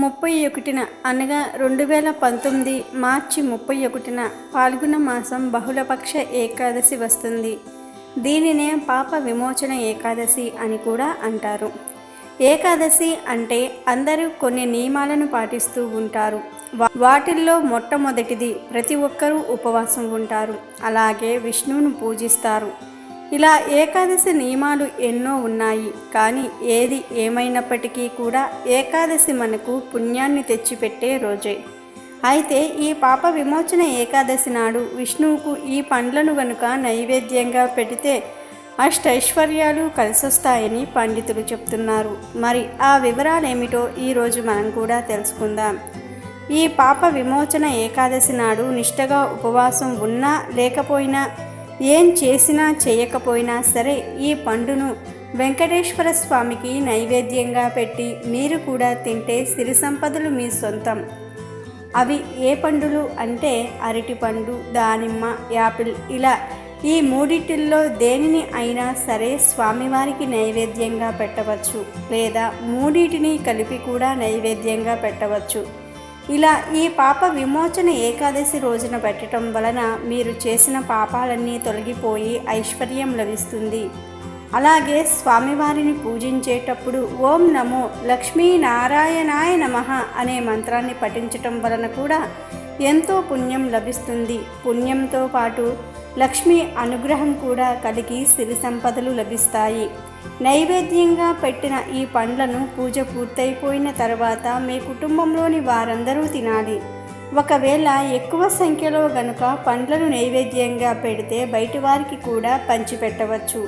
31న అనగా 2019 మార్చి 31న పాల్గొన మాసం బహుళపక్ష ఏకాదశి వస్తుంది. దీనినే పాప విమోచన ఏకాదశి అని కూడా అంటారు. ఏకాదశి అంటే అందరూ కొన్ని నియమాలను పాటిస్తూ ఉంటారు. వాటిల్లో మొట్టమొదటిది ప్రతి ఒక్కరూ ఉపవాసం ఉంటారు, అలాగే విష్ణువును పూజిస్తారు. ఇలా ఏకాదశి నియమాలు ఎన్నో ఉన్నాయి. కానీ ఏది ఏమైనప్పటికీ కూడా ఏకాదశి మనకు పుణ్యాన్ని తెచ్చిపెట్టే రోజే. అయితే ఈ పాప విమోచన ఏకాదశి నాడు విష్ణువుకు ఈ పండ్లను గనుక నైవేద్యంగా పెడితే అష్టైశ్వర్యాలు కలిసొస్తాయని పండితులు చెప్తున్నారు. మరి ఆ వివరాలేమిటో ఈరోజు మనం కూడా తెలుసుకుందాం. ఈ పాప విమోచన ఏకాదశి నాడు నిష్టగా ఉపవాసం ఉన్నా లేకపోయినా, ఏం చేసినా చేయకపోయినా సరే ఈ పండును వెంకటేశ్వర స్వామికి నైవేద్యంగా పెట్టి మీరు కూడా తింటే సిరి సంపదలు మీ సొంతం. అవి ఏ పండులు అంటే అరటిపండు, దానిమ్మ, యాపిల్. ఇలా ఈ మూడిటిల్లో దేనిని అయినా సరే స్వామివారికి నైవేద్యంగా పెట్టవచ్చు, లేదా మూడిటిని కలిపి కూడా నైవేద్యంగా పెట్టవచ్చు. ఇలా ఈ పాప విమోచన ఏకాదశి రోజున పెట్టడం వలన మీరు చేసిన పాపాలన్నీ తొలగిపోయి ఐశ్వర్యం లభిస్తుంది. అలాగే స్వామివారిని పూజించేటప్పుడు ఓం నమో లక్ష్మీనారాయణాయ నమః అనే మంత్రాన్ని పఠించటం వలన కూడా ఎంతో పుణ్యం లభిస్తుంది. పుణ్యంతో పాటు లక్ష్మీ అనుగ్రహం కూడా కలిగి సిరి సంపదలు లభిస్తాయి. నైవేద్యంగా పెట్టిన ఈ పండ్లను పూజ పూర్తయిపోయిన తర్వాత మీ కుటుంబంలోని వారందరూ తినాలి. ఒకవేళ ఎక్కువ సంఖ్యలో గనుక పండ్లను నైవేద్యంగా పెడితే బయటి వారికి కూడా పంచిపెట్టవచ్చు.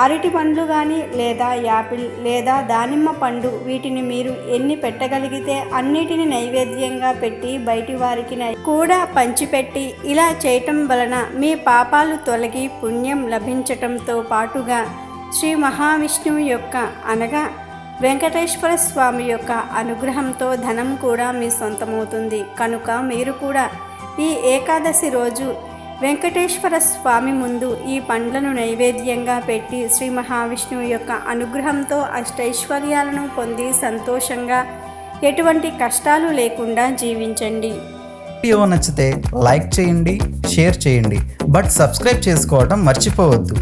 అరటి పండ్లు కానీ, లేదా యాపిల్ లేదా దానిమ్మ పండు, వీటిని మీరు ఎన్ని పెట్టగలిగితే అన్నిటిని నైవేద్యంగా పెట్టి బయటి వారికి కూడా పంచిపెట్టి ఇలా చేయటం వలన మీ పాపాలు తొలగి పుణ్యం లభించటంతో పాటుగా శ్రీ మహావిష్ణువు యొక్క అనగా వెంకటేశ్వర స్వామి యొక్క అనుగ్రహంతో ధనం కూడా మీ సొంతమవుతుంది. కనుక మీరు కూడా ఈ ఏకాదశి రోజు వెంకటేశ్వర స్వామి ముందు ఈ పండ్లను నైవేద్యంగా పెట్టి శ్రీ మహావిష్ణువు యొక్క అనుగ్రహంతో అష్టైశ్వర్యాలను పొంది సంతోషంగా ఎటువంటి కష్టాలు లేకుండా జీవించండి. వీడియో నచ్చితే లైక్ చేయండి, షేర్ చేయండి, బట్ సబ్స్క్రైబ్ చేసుకోవడం మర్చిపోవద్దు.